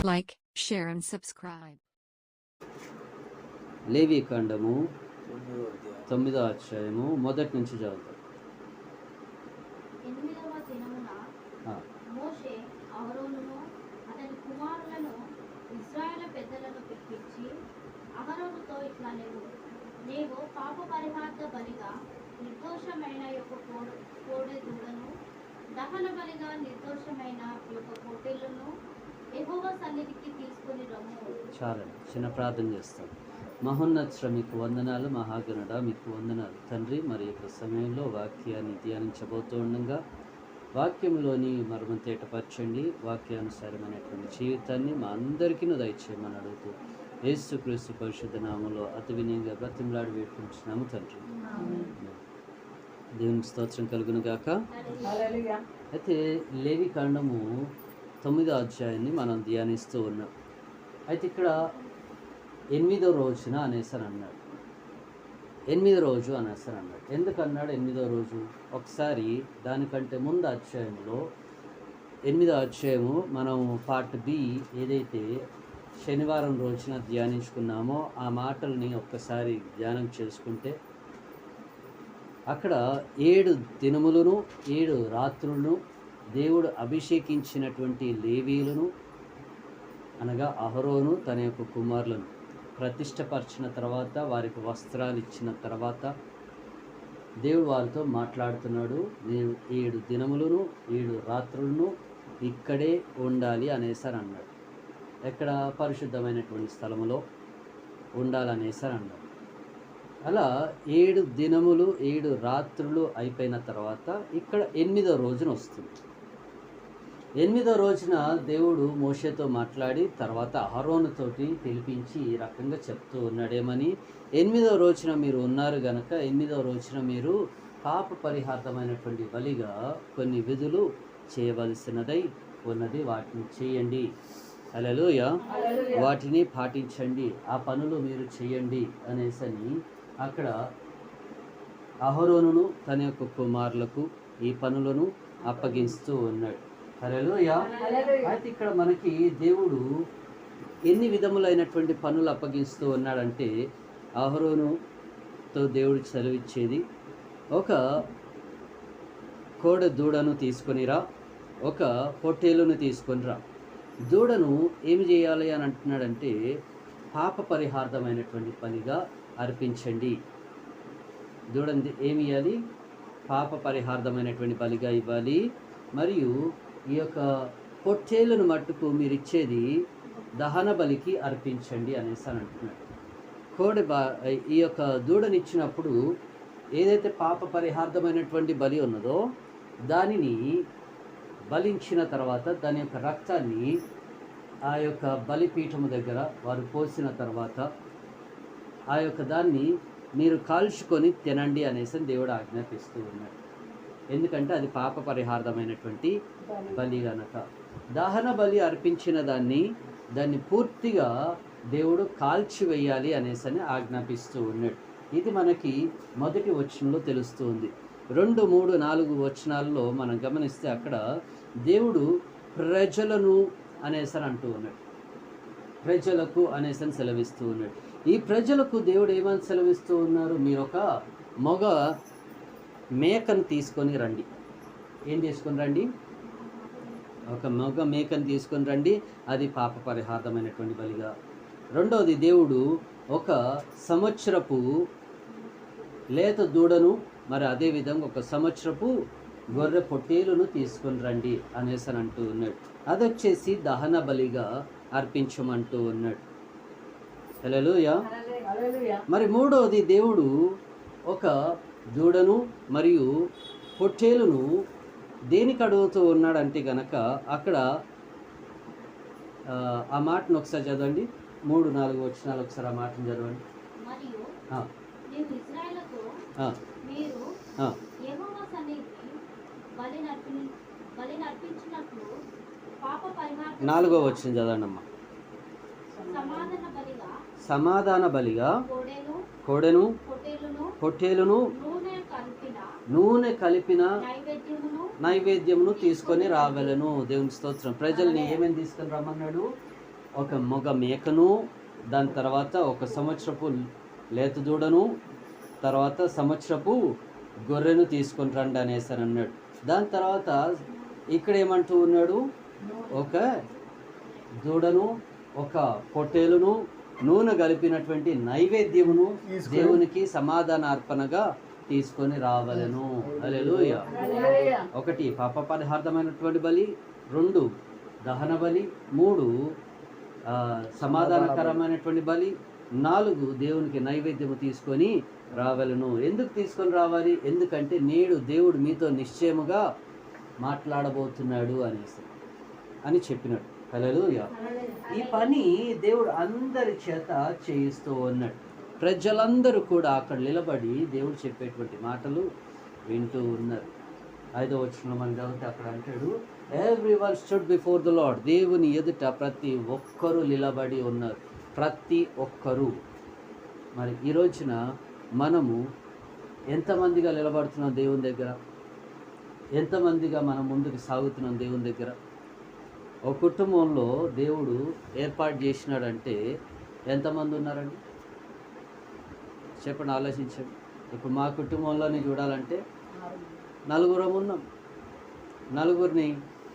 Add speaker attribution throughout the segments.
Speaker 1: Like, share and subscribe.
Speaker 2: లేవి కాండము 9వ అధ్యాయము మొదటి నుంచి చదువుతాం.
Speaker 3: 8వ దినమున మోషే అహరోనును అతని కుమారులను ఇశ్రాయేలు పెద్దలను పిలిపించి అహరోనుతో ఇట్లా నీవు పాప పరిహార్థ బలిగా నిర్దోషమైన యొక్క కోడె దూడను, దహన బలిగా నిర్దోషమైన యొక్క పొట్టేళ్లను యెహోవా సన్నిధికి తీసుకొని రమ్ము.
Speaker 2: చాలండి, చిన్న ప్రార్థన చేస్తాం. మహోన్నత మీకు వందనాలు, మహాగణుడ మీకు వందనాలు తండ్రి. మరి యొక్క సమయంలో వాక్యాన్ని ధ్యానించబోతూ ఉండగా వాక్యంలోని మర్మం తేటపరచండి. వాక్యానుసారమైనటువంటి జీవితాన్ని మా అందరికీ దయచేయమని అడుగుతూ యేసుక్రీస్తు పరిశుద్ధ నామములో అతి వినయంగా బ్రతిమలాడి వేడుకుంటున్నాము తండ్రి. దేవునికి స్తోత్రం కలుగును గాక. అయితే లేవి కాండము 9వ అధ్యాయాన్ని మనం ధ్యానిస్తూ ఉన్నాం. అయితే ఇక్కడ 8వ రోజున అనేసని అన్నాడు. 8వ రోజు అనేసని అన్నాడు. ఎందుకన్నాడు 8వ రోజు? ఒకసారి దానికంటే ముందు అధ్యాయంలో 8వ అధ్యాయము మనం పార్ట్ బి ఏదైతే శనివారం రోజున ధ్యానించుకున్నామో ఆ మాటల్ని ఒక్కసారి ధ్యానం చేసుకుంటే అక్కడ 7 దినములను 7 రాత్రులను దేవుడు అభిషేకించినటువంటి లేవీలను అనగా అహరోను తన యొక్క కుమారులను ప్రతిష్టపరిచిన తర్వాత వారికి వస్త్రాలు ఇచ్చిన తర్వాత దేవుడు వారితో మాట్లాడుతున్నాడు. నేను 7 దినములను 7 రాత్రులను ఇక్కడే ఉండాలి అనేసారి అన్నాడు. ఎక్కడ? పరిశుద్ధమైనటువంటి స్థలములో ఉండాలనేసారి అన్నాడు. అలా 7 దినములు 7 రాత్రులు అయిపోయిన తర్వాత ఇక్కడ 8వ రోజున వస్తుంది. 8వ రోజున దేవుడు మోషేతో మాట్లాడి తర్వాత అహరోనుతోటి పిలిపించి ఈ రకంగా చెప్తూ ఉన్నాడేమని, 8వ రోజున మీరు ఉన్నారు గనక 8వ రోజున మీరు పాప పరిహార్థమైనటువంటి బలిగా కొన్ని విధులు చేయవలసినదై ఉన్నది, వాటిని చేయండి. హల్లెలూయా. వాటిని పాటించండి, ఆ పనులు మీరు చేయండి అనేసని అక్కడ అహరోనును తన యొక్క కుమారులకు ఈ పనులను అప్పగిస్తూ ఉన్నాడు. హల్లెలూయా. అయితే ఇక్కడ మనకి దేవుడు ఎన్ని విధములైనటువంటి పనులు అప్పగిస్తూ ఉన్నాడంటే, అహరోనుతో దేవుడు సెలవిచ్చేది, ఒక కోడె దూడను తీసుకొనిరా, ఒక పొట్టేలును తీసుకొనిరా. దూడను ఏమి చేయాలి అని అంటున్నాడంటే పాప పరిహార్థమైనటువంటి పనిగా అర్పించండి. దూడని ఏమి ఇవ్వాలి? పాప పరిహార్థమైనటువంటి బలిగా ఇవ్వాలి. మరియు ఈ యొక్క పొట్టేలును మట్టుకు మీరు ఇచ్చేది దహన బలికి అర్పించండి అనేసి అని అంటున్నాడు. ఈ యొక్క దూడనిచ్చినప్పుడు ఏదైతే పాప పరిహార్థమైనటువంటి బలి ఉన్నదో దానిని బలించిన తర్వాత దాని యొక్క రక్తాన్ని ఆ యొక్క బలిపీఠము దగ్గర వారు పోసిన తర్వాత ఆ యొక్క దాన్ని మీరు కాల్చుకొని తినండి అనేసి దేవుడు ఆజ్ఞాపిస్తూ ఉన్నాడు. ఎందుకంటే అది పాప పరిహార్థమైనటువంటి బలి గనక. దహన బలి అర్పించిన దాన్ని పూర్తిగా దేవుడు కాల్చివేయాలి అనేసి ఆజ్ఞాపిస్తూ ఉన్నాడు. ఇది మనకి మొదటి వచనంలో తెలుస్తుంది. 2, 3, 4 వచనాల్లో మనం గమనిస్తే అక్కడ దేవుడు ప్రజలను అనేసి అంటూ ఉన్నాడు. ప్రజలకు అనేసి సెలవిస్తూ ఉన్నాడు. ఈ ప్రజలకు దేవుడు ఏమని సెలవిస్తూ ఉన్నారు? మీరు ఒక మగ మేకను తీసుకొని రండి. ఏం తీసుకొని రండి? ఒక మగ మేకను తీసుకొని రండి, అది పాప పరిహార్థమైనటువంటి బలిగా. రెండవది, దేవుడు ఒక సంవత్సరపు లేత దూడను, మరి అదేవిధంగా ఒక సంవత్సరపు గొర్రె పొట్టేలును తీసుకొని రండి అనేసి అని అంటూ ఉన్నాడు. అదొచ్చేసి దహన బలిగా అర్పించమంటూ ఉన్నాడు. హల్లెలూయా. మరి మూడవది, దేవుడు ఒక దూడను మరియు పొట్టేలును దేనికి అడుగుతూ ఉన్నాడంటే గనక అక్కడ ఆ మాటను ఒకసారి చదవండి. 3, 4 వచనాలు ఒకసారి ఆ మాటను చదవండి. నాలుగో వచనం చదవండి అమ్మా. సమాధాన బలిగా కోడెను పొట్టేలును నూనె కలిపిన నైవేద్యమును తీసుకొని రాగలను. దేవుని స్తోత్రం. ప్రజల్ని ఏమేమి తీసుకొని రమ్మన్నాడు? ఒక మగ మేకను, దాని తర్వాత ఒక సంవత్సరపు లేత దూడను, తర్వాత సంవత్సరపు గొర్రెను తీసుకొని రండి అనేసి అని అన్నాడు. దాని తర్వాత ఇక్కడ ఏమంటూ ఉన్నాడు, ఒక దూడను, ఒక పొట్టేలును, నూనె కలిపినటువంటి నైవేద్యమును దేవునికి సమాధాన అర్పణగా తీసుకొని రావలెను. హల్లెలూయా. ఒకటి పాప పరిహార్థమైనటువంటి బలి, 2 దహన బలి, 3 సమాధానకరమైనటువంటి బలి, 4 దేవునికి నైవేద్యము తీసుకొని రావలను. ఎందుకు తీసుకొని రావాలి? ఎందుకంటే నేడు దేవుడు మీతో నిశ్చయముగా మాట్లాడబోతున్నాడు అని చెప్పినాడు. హల్లెలూయా. ఈ పని దేవుడు అందరి చేత చేయిస్తూ ఉన్నాడు. ప్రజలందరూ కూడా అక్కడ నిలబడి దేవుడు చెప్పేటువంటి మాటలు వింటూ ఉన్నారు. 5వ వచనంలో మనం చదివితే అక్కడ అంటాడు, everyone stood before the lord. దేవుని ఎదుట ప్రతి ఒక్కరూ నిలబడి ఉన్నారు, ప్రతి ఒక్కరూ. మరి ఈ రోజున మనము ఎంతమందిగా నిలబడుతున్నాం దేవుని దగ్గర? ఎంతమందిగా మనం ముందుకు సాగుతున్నాం దేవుని దగ్గర? ఒక కుటుంబంలో దేవుడు ఏర్పాటు చేసినాడంటే ఎంతమంది ఉన్నారండి? చెప్పండి, ఆలోచించండి. ఇప్పుడు మా కుటుంబంలోనే చూడాలంటే 4 ఉన్నాం. 4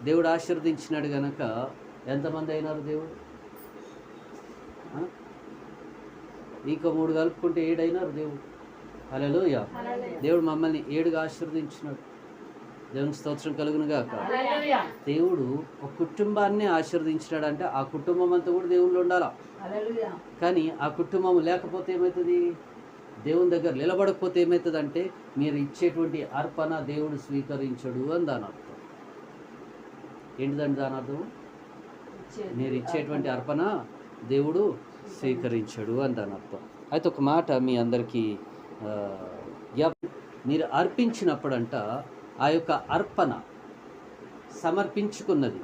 Speaker 2: దేవుడు ఆశీర్వదించినాడు కనుక ఎంతమంది అయినారు దేవుడు? ఇంకో 3 కలుపుకుంటే 7 అయినారు దేవుడు. హల్లెలూయా. దేవుడు మమ్మల్ని 7గా ఆశీర్వదించినాడు. దేవునికి స్తోత్రం కలుగును గాక. దేవుడు ఒక కుటుంబాన్ని ఆశీర్వదించినాడంటే ఆ కుటుంబం అంతా కూడా దేవుళ్ళు ఉండాలా. కానీ ఆ కుటుంబం లేకపోతే ఏమవుతుంది? దేవుని దగ్గర నిలబడకపోతే ఏమవుతుంది అంటే మీరు ఇచ్చేటువంటి అర్పణ దేవుడు స్వీకరించడు అని దాని అర్థం. ఏంటిదండి దాని అర్థం? మీరు ఇచ్చేటువంటి అర్పణ దేవుడు స్వీకరించడు అని దాని అర్థం. అయితే ఒక మాట మీ అందరికీ, మీరు అర్పించినప్పుడంట ఆ యొక్క అర్పణ సమర్పించుకున్నది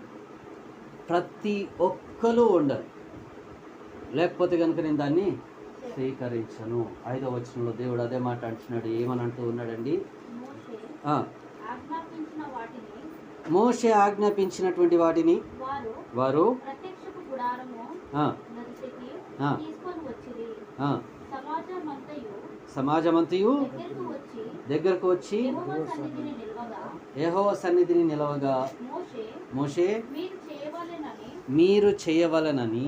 Speaker 2: ప్రతి ఒక్కరూ ఉండాలి. లేకపోతే కనుక నేను దాన్ని స్వీకరించను. 5వ వచనంలో దేవుడు అదే మాట అంటున్నాడు. ఏమని అంటూ ఉన్నాడండి? మోషే ఆజ్ఞాపించినటువంటి వాటిని వారు సమాజమంతయు దగ్గరకు వచ్చి యెహోవా సన్నిధిని నిలవగా మోషే మీరు చేయవలెనని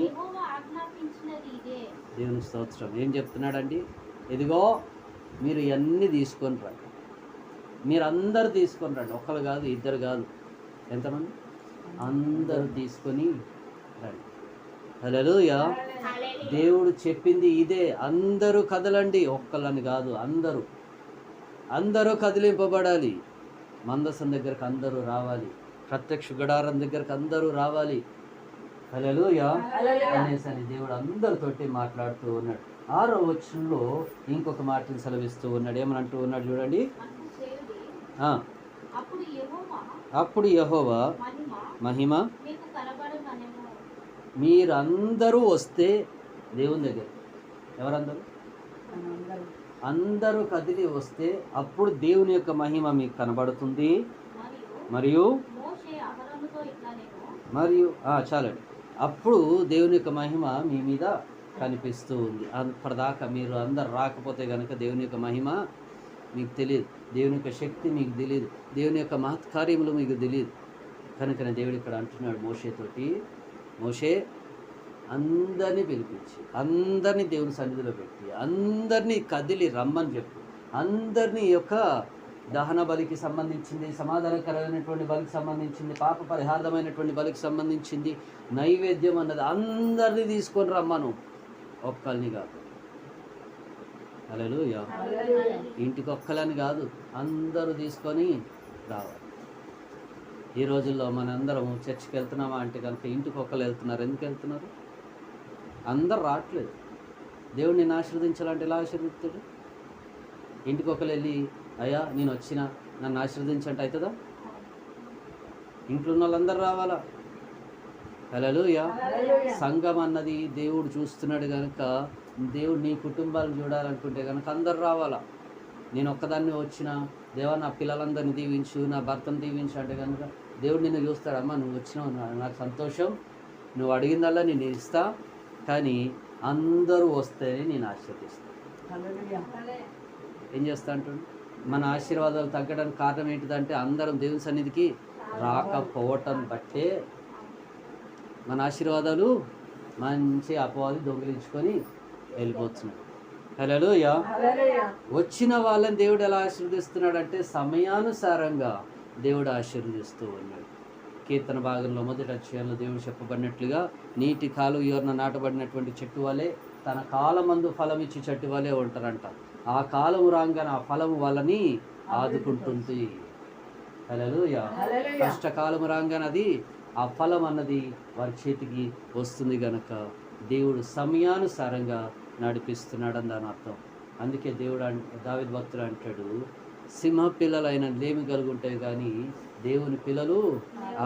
Speaker 2: దేవుని స్తోత్రం. ఏం చెప్తున్నాడండి? ఇదిగో మీరు ఇవన్నీ తీసుకొని రండి, మీరు అందరు తీసుకొని రండి. ఒకరు కాదు, ఇద్దరు కాదు, ఎంతమంది? అందరూ తీసుకొని రండి. హల్లెలూయా. దేవుడు చెప్పింది ఇదే, అందరూ కదలండి. ఒక్కళ్ళని కాదు, అందరూ కదిలింపబడాలి. మందసం దగ్గరకు అందరూ రావాలి, ప్రత్యక్ష గుడారం దగ్గరకు అందరూ రావాలి. హల్లెలూయా అనేసి దేవుడు అందరితోటి మాట్లాడుతూ ఉన్నాడు. 6వ వచనంలో ఇంకొక మాటను సెలవిస్తూ ఉన్నాడు. ఏమని అంటూ ఉన్నాడు చూడండి. అప్పుడు యెహోవా మహిమ మీరందరూ వస్తే దేవుని దగ్గర, ఎవరందరూ? అందరూ కదిలి వస్తే అప్పుడు దేవుని యొక్క మహిమ మీకు కనబడుతుంది. మరియు చాలండి, అప్పుడు దేవుని యొక్క మహిమ మీ మీద కనిపిస్తూ ఉంది. అప్పటిదాకా మీరు అందరు రాకపోతే కనుక దేవుని యొక్క మహిమ మీకు తెలియదు, దేవుని యొక్క శక్తి మీకు తెలియదు, దేవుని యొక్క మహత్కార్యములు మీకు తెలియదు. కనుకనే దేవుడు ఇక్కడ అంటున్నాడు మోషేతోటి, మోషే అందరినీ పిలిపించి, అందరినీ దేవుని సన్నిధిలో పెట్టి, అందరినీ కదిలి రమ్మని చెప్పు. అందరినీ యొక్క దహన బలికి సంబంధించింది, సమాధానకరమైనటువంటి బలికి సంబంధించింది, పాప పరిహార్థమైనటువంటి బలికి సంబంధించింది, నైవేద్యం అన్నది అందరినీ తీసుకొని రమ్మను, ఒక్కరిని కాదు. హల్లెలూయా. ఇంటికి ఒక్కలని కాదు, అందరూ తీసుకొని రావాలి. ఈ రోజుల్లో మనందరం చర్చికి వెళ్తున్నామా అంటే కనుక ఇంటికి ఒక్కరు వెళ్తున్నారు. ఎందుకు వెళ్తున్నారు? అందరు రావట్లేదు. దేవుడు నిన్ను ఆశీర్వదించాలంటే ఎలా ఆశీర్వదిస్తాడు? ఇంటికి ఒకరు వెళ్ళి అయ్యా నేను వచ్చిన నన్ను ఆశీర్వదించంటే అవుతుందా? ఇంట్లో ఉన్న వాళ్ళందరూ రావాలా. హల్లెలూయా. సంఘం అన్నది దేవుడు చూస్తున్నాడు కనుక, దేవుడు నీ కుటుంబాలను చూడాలనుకుంటే కనుక అందరు రావాలా. నేను ఒక్కదాన్ని వచ్చిన, దేవా నా పిల్లలందరినీ దీవించు, నా భర్తను దీవించు అంటే కనుక దేవుడు నిన్ను చూస్తాడు. అమ్మ నువ్వు వచ్చినావు, నాకు సంతోషం, నువ్వు అడిగిందల్లా నేను ఇస్తా, కానీ అందరూ వస్తేనే నేను ఆశీర్వదిస్తాను. ఏం చేస్తా అంటుండు? మన ఆశీర్వాదాలు తగ్గడానికి కారణం ఏంటిదంటే అందరం దేవుని సన్నిధికి రాకపోవటం బట్టే మన ఆశీర్వాదాలు మంచి అపవాది దొంగిలించుకొని వెళ్ళిపోతున్నాడు. హల్లెలూయా. వచ్చిన వాళ్ళని దేవుడు ఎలా ఆశీర్వదిస్తున్నాడంటే సమయానుసారంగా దేవుడు ఆశీర్వదిస్తూ ఉన్నాడు. కీర్తన భాగంలో మొదటి అధ్యాయంలో దేవుడు చెప్పబడినట్లుగా నీటి కాలువ యోర్న నాటబడినటువంటి చెట్టు వలె తన కాలమందు ఫలం ఇచ్చి చెట్టు వలె ఉంటారంట. ఆ కాలము రాగానే ఆ ఫలము వాళ్ళని ఆదుకుంటుంది. హల్లెలూయా. కష్టకాలము రాగానే అది ఆ ఫలం అన్నది వారి చేతికి వస్తుంది గనక దేవుడు సమయానుసారంగా నడిపిస్తున్నాడని దాని అర్థం. అందుకే దేవుడు దావీదు భక్తుడు అంటాడు, సింహ పిల్లలైన లేమి కలిగి ఉంటాయి కానీ దేవుని పిల్లలు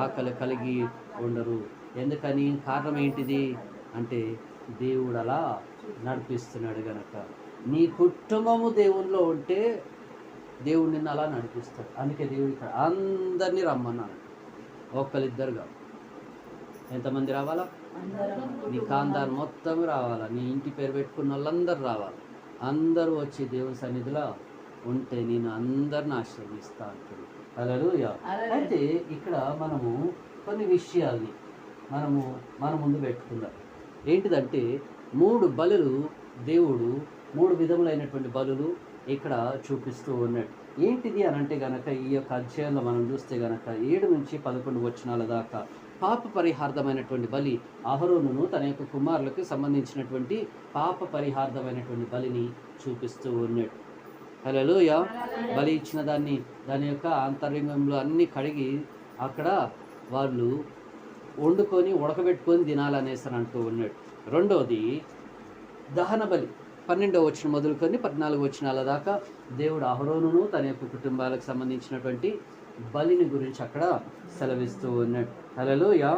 Speaker 2: ఆకలి కలిగి ఉండరు. ఎందుకని? కారణం ఏంటిది అంటే దేవుడు అలా నడిపిస్తున్నాడు గనక. నీ కుటుంబము దేవునిలో ఉంటే దేవుడు నిన్ను అలా నడిపిస్తాడు. అందుకే దేవుడు ఇక్కడ అందరినీ రమ్మన్నాడు, ఒక్కరిద్దరుగా. ఎంతమంది రావాలా? నీ ఖాందాన్ మొత్తం రావాలా, నీ ఇంటి పేరు పెట్టుకున్న వాళ్ళందరూ రావాలి. అందరూ వచ్చి దేవుని సన్నిధిలో ఉంటే నేను అందరిని ఆశీర్వదిస్తా అంటాడు. హల్లెలూయా. అయితే ఇక్కడ మనము కొన్ని విషయాల్ని మన ముందు పెట్టుకుందాం. ఏంటిదంటే 3 బలులు దేవుడు 3 విధములైనటువంటి బలులు ఇక్కడ చూపిస్తూ ఉన్నాడు. ఏంటిది అని అంటే గనక ఈ యొక్క అధ్యాయంలో మనం చూస్తే గనక 7 నుంచి 11 వచనాల దాకా పాప పరిహార్థమైనటువంటి బలి, అహరోనును తన యొక్క కుమారులకు సంబంధించినటువంటి పాప పరిహార్థమైనటువంటి బలిని చూపిస్తూ ఉన్నాడు. హల్లెలూయా. బలి ఇచ్చిన దాని యొక్క అంతరంగంలో అన్నీ కడిగి అక్కడ వాళ్ళు వండుకొని ఉడకబెట్టుకొని తినాలనేసి అంటూ ఉన్నాడు. రెండోది దహన బలి. 12వ వచనం మొదలుకొని 14 వచనాల దాకా దేవుడు అహరోనును తన యొక్క కుటుంబాలకు సంబంధించినటువంటి బలిని గురించి అక్కడ సెలవిస్తూ ఉన్నాడు. హల్లెలూయా.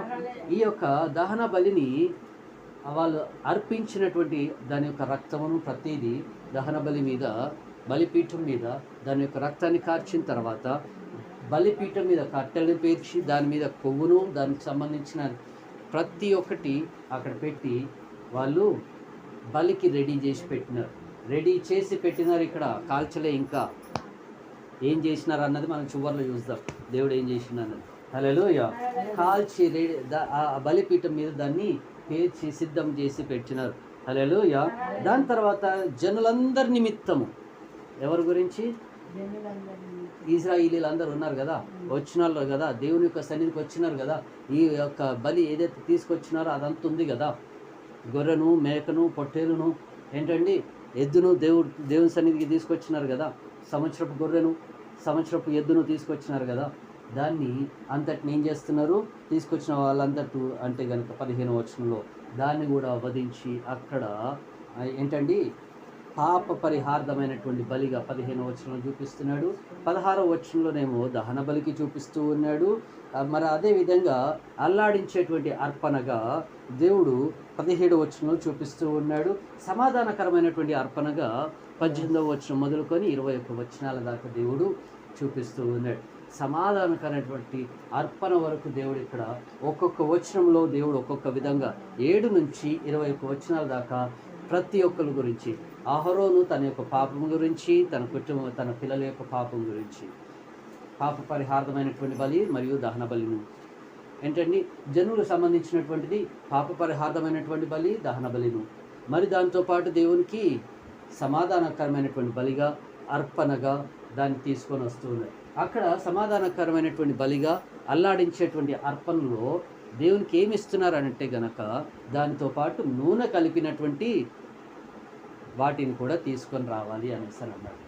Speaker 2: ఈ యొక్క దహన బలిని వాళ్ళు అర్పించినటువంటి దాని యొక్క రక్తమును ప్రతిదీ దహన బలి మీద, బలిపీఠం మీద దాని యొక్క రక్తాన్ని కార్చిన తర్వాత బలిపీఠం మీద కట్టెలను పేర్చి దాని మీద కొవ్వును దానికి సంబంధించిన ప్రతి ఒక్కటి అక్కడ పెట్టి వాళ్ళు బలికి రెడీ చేసి పెట్టినారు. ఇక్కడ కాల్చలే, ఇంకా ఏం చేసినారు అన్నది మనం చివర్లో చూద్దాం దేవుడు ఏం చేసినారు. హల్లెలూయా. కాల్చి ఆ బలిపీఠం మీద దాన్ని పేర్చి సిద్ధం చేసి పెట్టినారు. హల్లెలూయా. దాని తర్వాత జనులందరి నిమిత్తము, ఎవరి గురించి? ఇశ్రాయేలీలు అందరూ ఉన్నారు కదా, వచ్చినారు కదా, దేవుని యొక్క సన్నిధికి వచ్చినారు కదా. ఈ యొక్క బలి ఏదైతే తీసుకొచ్చినారో అదంతా ఉంది కదా, గొర్రెను, మేకను, పొట్టేలును, ఏంటండి ఎద్దును దేవుని సన్నిధికి తీసుకొచ్చినారు కదా. సంవత్సరపు గొర్రెను, సంవత్సరపు ఎద్దును తీసుకొచ్చినారు కదా. దాన్ని అంతటిని ఏం చేస్తున్నారు? తీసుకొచ్చిన వాళ్ళంతటూ అంటే కనుక 15వ వచనంలో దాన్ని కూడా వధించి అక్కడ ఏంటండి పాప పరిహార్థమైనటువంటి బలిగా 15వ వచనంలో చూపిస్తున్నాడు. 16వ వచనంలోనేమో దహన బలికి చూపిస్తూ ఉన్నాడు. మరి అదేవిధంగా అల్లాడించేటువంటి అర్పణగా దేవుడు 17వ వచనంలో చూపిస్తూ ఉన్నాడు. సమాధానకరమైనటువంటి అర్పణగా 18వ వచనం మొదలుకొని 21 వచనాల దాకా దేవుడు చూపిస్తూ ఉన్నాడు. సమాధానకరమైనటువంటి అర్పణ వరకు దేవుడు ఇక్కడ ఒక్కొక్క వచనంలో దేవుడు ఒక్కొక్క విధంగా 7 నుంచి 21 వచనాల దాకా ప్రతి ఒక్కరి గురించి, అహరోను తన యొక్క పాపం గురించి, తన కుటుంబం, తన పిల్లల యొక్క పాపం గురించి, పాప పరిహార్థమైనటువంటి బలి మరియు దహన బలిను, ఏంటండి జనులకు సంబంధించినటువంటిది పాప పరిహార్థమైనటువంటి బలి, దహన బలిను, మరి దాంతోపాటు దేవునికి సమాధానకరమైనటువంటి బలిగా, అర్పణగా దాన్ని తీసుకొని వస్తూ ఉన్నాయి. అక్కడ సమాధానకరమైనటువంటి బలిగా అల్లాడించేటువంటి అర్పణలో దేవునికి ఏమి ఇస్తున్నారంటే గనక దానితో పాటు నూనె కలిపినటువంటి వాటిని కూడా తీసుకొని రావాలి అనేసి అన్నాడు.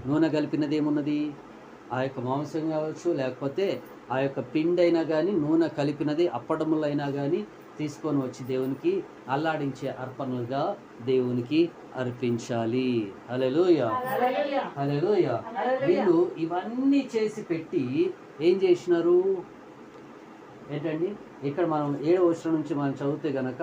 Speaker 2: నూనె కలిపినది ఏమున్నది? ఆ యొక్క మాంసం కావచ్చు, లేకపోతే ఆ యొక్క పిండి అయినా కానీ, నూనె కలిపినది అప్పడములైనా కానీ తీసుకొని వచ్చి దేవునికి అల్లాడించే అర్పణలుగా దేవునికి అర్పించాలి. హల్లెలూయా. హల్లెలూయా. వీళ్ళు ఇవన్నీ చేసి పెట్టి ఏం చేసినారు ఏంటండి? ఇక్కడ మనం 7వ వచనం నుంచి మనం చదివితే గనక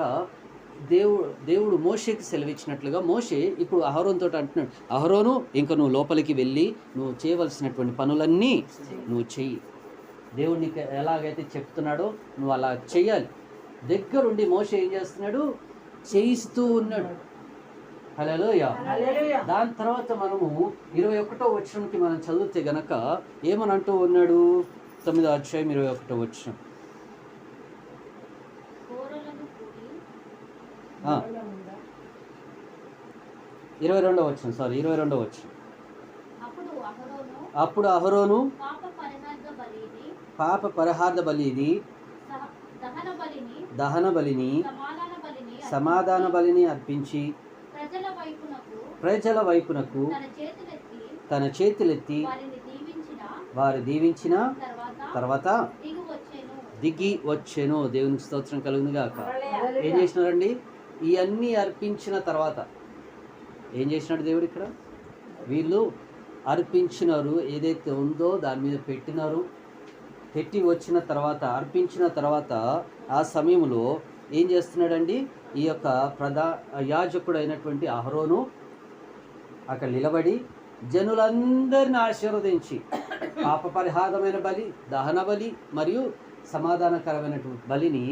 Speaker 2: దేవుడు మోషేకి సెలవిచ్చినట్లుగా మోషే ఇప్పుడు అహరోనుతో అంటున్నాడు, అహరోను ఇంకా నువ్వు లోపలికి వెళ్ళి నువ్వు చేయవలసినటువంటి పనులన్నీ నువ్వు చెయ్యి. దేవుడు నీకు ఎలాగైతే చెప్తున్నాడో నువ్వు అలా చెయ్యాలి. దగ్గరుండి మోషే ఏం చేస్తున్నాడు, చేయిస్తూ ఉన్నాడు. హల్లెలూయా. దాని తర్వాత మనము 21వ వచనంకి మనం చదివితే గనక ఏమని అంటూ ఉన్నాడు, 9వ అధ్యాయం 21వ వచనం.
Speaker 3: కోరలను కూడి
Speaker 2: 22వ వచనం, 22వ వచనం. అప్పుడు అహరోను పాప పరిహార్థ బలిని, దహన బలిని, సమాధాన బలిని అర్పించి ప్రజల వైపునకు తన చేతులెత్తి వారు దీవించిన తర్వాత దిగి వచ్చెను. దేవునికి స్తోత్రం కలుగును గాక. ఏం చేసినారండి, ఇవన్నీ అర్పించిన తర్వాత ఏం చేసినాడు దేవుడు ఇక్కడ, వీళ్ళు అర్పించినారు, ఏదైతే ఉందో దాని మీద పెట్టి వచ్చిన తర్వాత, అర్పించిన తర్వాత ఆ సమయంలో ఏం చేస్తున్నాడండి, ఈ యొక్క యాజకుడు అయినటువంటి అహరోను అక్కడ నిలబడి జనులందరిని ఆశీర్వదించి పాప పరిహారమైన బలి, దహన బలి మరియు సమాధానకరమైనటువంటి బలిని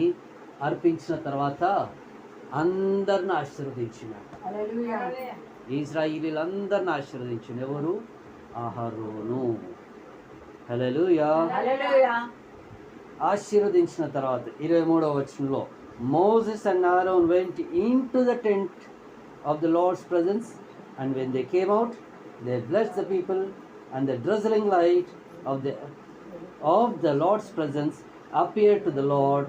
Speaker 2: అర్పించిన తర్వాత అందరిని ఆశీర్వదించినాడు. ఇశ్రాయేలీలందరిని ఆశీర్వదించిన ఎవరు, అహరోను. హల్లెలూయా. ఆశీర్వదించిన తర్వాత 23వ వచనంలో Moses and Aaron went into the tent of the Lord's presence, and when they came out, they blessed the people, and the drizzling light of the Lord's presence appeared to the Lord,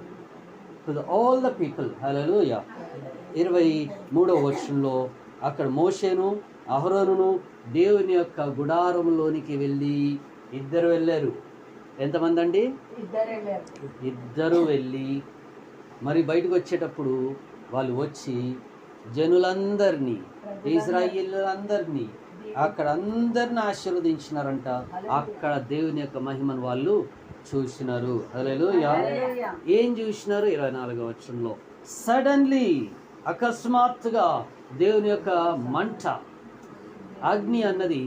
Speaker 2: all the people. Hallelujah. 23వ వచనంలో అక్కడ మోషేను అహరోనును దేవుని యొక్క గుడారంలోనికి వెళ్ళి ఇద్దరు వెళ్ళారు. ఎంతమంది అండి, ఇద్దరు వెళ్ళి మరి బయటకు వచ్చేటప్పుడు వాళ్ళు వచ్చి జనులందరినీ, ఇశ్రాయేలీయులందరినీ అక్కడ అందరిని ఆశీర్వదించినారంట. అక్కడ దేవుని యొక్క మహిమను వాళ్ళు చూసినారు. హల్లెలూయా. ఏం చూసినారు, 24వ వచనంలో సడన్లీ, అకస్మాత్తుగా దేవుని యొక్క మంట, అగ్ని అన్నది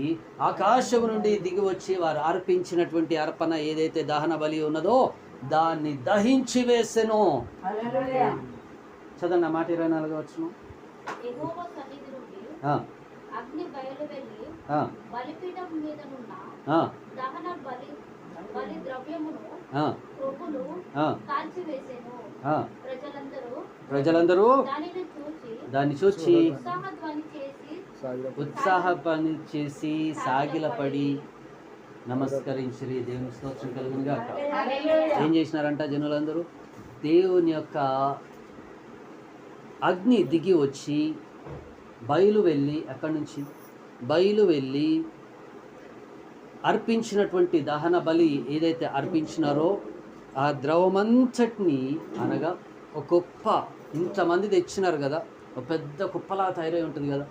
Speaker 2: ఆకాశం నుండి దిగి వచ్చి వారు అర్పించినటువంటి అర్పణ ఏదైతే దహన బలి ఉన్నదో దాన్ని దహించి వేసెను. చదవండి ఆ మాట, 24వ వచనం.
Speaker 3: అగ్ని బయలువెళ్ళి బలిపీఠం మీదనున్న దహన బలి ద్రవ్యమును ప్రభులు కాల్చివేసెను.
Speaker 2: ప్రజలందరూ దాన్ని చూచి ఉత్సాహపని చేసి సాగిలపడి నమస్కరించి దేవుని స్తోత్రం కలుగును గాక. ఏం చేసినారంట జనులందరూ, దేవుని యొక్క అగ్ని దిగి వచ్చి బయలు వెళ్ళి, అక్కడి నుంచి బయలు వెళ్ళి అర్పించినటువంటి దహన బలి ఏదైతే అర్పించినారో ఆ ద్రవమంతటిని, అనగా ఒక కుప్ప, ఇంతమంది తెచ్చినారు కదా, ఒక పెద్ద కుప్పలా తయారై ఉంటుంది కదా,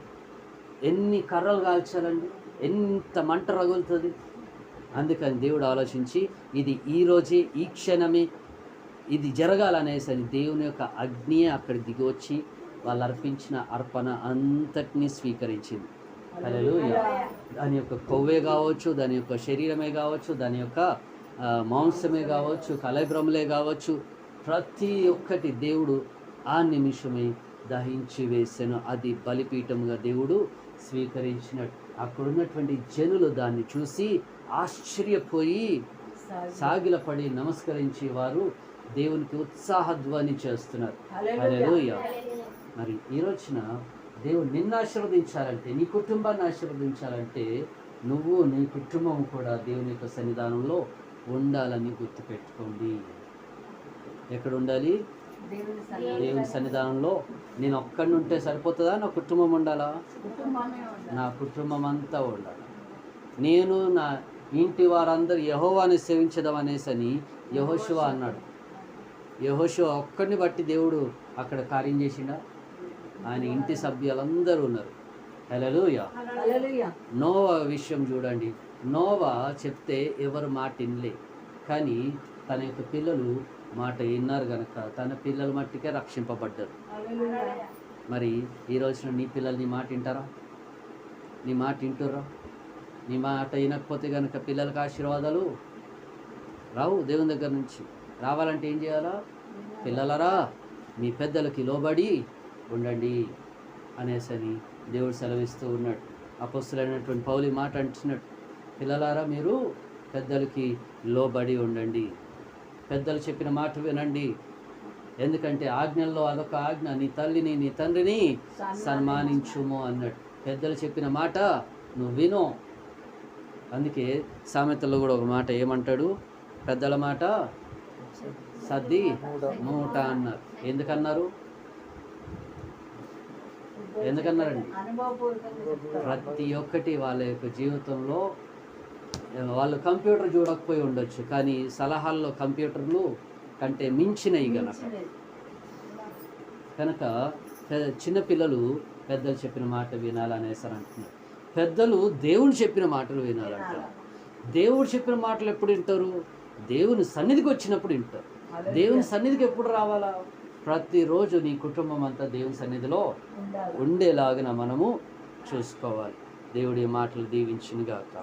Speaker 2: ఎన్ని కర్రలు కాల్చాలండి, ఎంత మంట రగులుతుంది. అందుకని దేవుడు ఆలోచించి ఇది ఈరోజే, ఈ క్షణమే ఇది జరగాలనేసి అని దేవుని యొక్క అగ్నియే అక్కడ దిగి వచ్చి వాళ్ళు అర్పించిన అర్పణ అంతటినీ స్వీకరించింది. హల్లెలూయా. దాని యొక్క కొవ్వే కావచ్చు, దాని యొక్క శరీరమే కావచ్చు, దాని యొక్క మాంసమే కావచ్చు, కళాబ్రహ్మలే కావచ్చు, ప్రతి ఒక్కటి దేవుడు ఆ నిమిషమే దహించి వేసెను. అది బలిపీఠముగా దేవుడు స్వీకరించినట్టు. అక్కడున్నటువంటి జనులు దాన్ని చూసి ఆశ్చర్యపోయి సాగిలపడి నమస్కరించి వారు దేవునికి ఉత్సాహధ్వని చేస్తున్నారు. హల్లెలూయా. మరి ఈ రోజున దేవుడు నిన్ను ఆశీర్వదించాలంటే, నీ కుటుంబాన్ని ఆశీర్వదించాలంటే నువ్వు నీ కుటుంబం కూడా దేవుని యొక్క సన్నిధానంలో ఉండాలని గుర్తుపెట్టుకోండి. ఎక్కడ ఉండాలి? దేవుని సన్నిధానంలో. నేను ఒక్కడిని ఉంటే సరిపోతుందా? నా కుటుంబం ఉండాలా? నా కుటుంబం అంతా ఉండాలి. నేను నా ఇంటి వారందరూ యెహోవాని సేవించదాం అనేసని యెహోషువ అన్నాడు. యెహోషువ ఒక్కడిని బట్టి దేవుడు అక్కడ కార్యం చేసిండా? ఆయన ఇంటి సభ్యులందరూ ఉన్నారు. హల్లెలూయా. నోవా విషయం చూడండి. నోవా చెప్తే ఎవరు మాట వినలే, కానీ తన యొక్క పిల్లలు మాట విన్నారు కనుక తన పిల్లల మట్టికే రక్షింపబడ్డారు. మరి ఈ రోజున నీ పిల్లలు నీ మాట వింటారా? నీ మాట వింటుర్రా? నీ మాట వినకపోతే కనుక పిల్లలకు ఆశీర్వాదాలు రావు దేవుని దగ్గర నుంచి. రావాలంటే ఏం చేయాలా? పిల్లలరా మీ పెద్దలకి లోబడి ఉండండి అనేసని దేవుడు సెలవిస్తూ ఉన్నాడు. అపొస్తలుడైనటువంటి పౌలు మాట అంటున్నాడు, పిల్లలారా మీరు పెద్దలకి లోబడి ఉండండి, పెద్దలు చెప్పిన మాట వినండి. ఎందుకంటే ఆజ్ఞల్లో అదొక ఆజ్ఞ, నీ తల్లిని నీ తండ్రిని సన్మానించుము అన్నాడు. పెద్దలు చెప్పిన మాట నువ్వు విను. అందుకే సామెతల్లో కూడా ఒక మాట ఏమంటాడు, పెద్దల మాట సద్ది మూట అన్నారు. ఎందుకన్నారు? ఎందుకన్నారండి? ప్రతి ఒక్కటి వాళ్ళ యొక్క జీవితంలో వాళ్ళు కంప్యూటర్ చూడకపోయి ఉండొచ్చు, కానీ సలహాల్లో కంప్యూటర్లు కంటే మించినవి కనుక చిన్నపిల్లలు పెద్దలు చెప్పిన మాట వినాలనేసి అంటున్నారు. పెద్దలు దేవుడు చెప్పిన మాటలు వినాలంటారు. దేవుడు చెప్పిన మాటలు ఎప్పుడు వింటారు? దేవుని సన్నిధికి వచ్చినప్పుడు వింటారు. దేవుని సన్నిధికి ఎప్పుడు రావాలా? ప్రతిరోజు నీ కుటుంబం అంతా దేవుని సన్నిధిలో ఉండేలాగా మనము చూసుకోవాలి. దేవుడి మాటలు దీవించినగాక.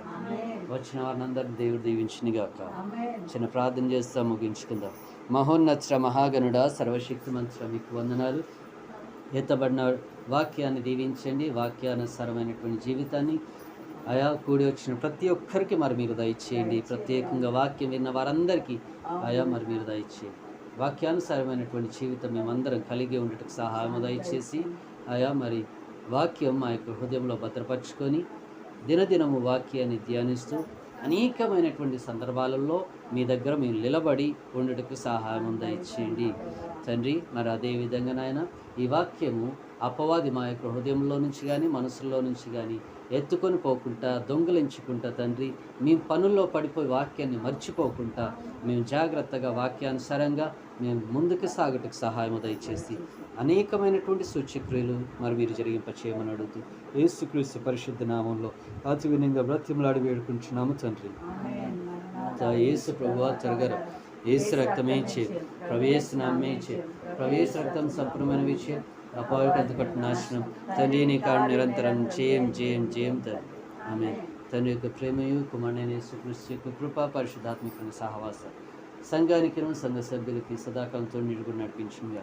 Speaker 2: వచ్చిన వారినందరూ దేవుడు దీవించినగాక. చిన్న ప్రార్థన చేస్తా ముగించుకుందాం. మహోన్నత మహాగణుడ సర్వశక్తిమంతుడ మీకు వందనాలు. ఎత్తబడిన వాక్యాన్ని దీవించండి. వాక్యానుసారమైనటువంటి జీవితాన్ని అయా కూడి వచ్చిన ప్రతి ఒక్కరికి మరి మీరు దయచేయండి. ప్రత్యేకంగా వాక్యం విన్న వారందరికీ అయా మరి మీరు దయచేయండి. వాక్యానుసారమైనటువంటి జీవితం మేమందరం కలిగి ఉండటకు సహాయం దయచేసి అయా మరి వాక్యం మా యొక్క హృదయంలో భద్రపరుచుకొని దినదినము వాక్యాన్ని ధ్యానిస్తూ అనేకమైనటువంటి సందర్భాలలో మీ దగ్గర మీరు నిలబడి ఉండటకు సహాయం దయచేయండి తండ్రి. మరి అదేవిధంగా నాయన ఈ వాక్యము అపవాది మా యొక్క హృదయంలో నుంచి కానీ మనసులో నుంచి కానీ ఎత్తుకొని పోకుండా దొంగలించుకుంటా తండ్రి, మేము పనుల్లో పడిపోయి వాక్యాన్ని మర్చిపోకుండా మేము జాగ్రత్తగా వాక్యానుసారంగా మేము ముందుకు సాగటకు సహాయం దయచేసి అనేకమైనటువంటి సూచ్యక్రియలు మరి మీరు జరిగింపచేయమని అడుగుతూ యేసుక్రీస్తు పరిశుద్ధ నామంలో అతి వినంగా బ్రతిమలాడి వేడుకుంటున్నాము తండ్రి. యేసు ప్రభువా త్వరగా యేసు రక్తమే చే ప్రవేశ నామే చే ప్రవేశ రక్తం సంపూర్ణమైన విషయం అపాయకంత కట్టు నాశనం తండ్రి నీ కాడు నిరంతరం జయం జయం జయం తండ్రి. ఆమె తండ్రి యొక్క ప్రేమయు కుమారుడైన యేసుక్రీస్తు యొక్క కృపా పరిశుద్ధాత్మక సహవాస సంఘానికి సంఘ సభ్యులకి సదాకాలంతో నిలుగు నడిపించింది.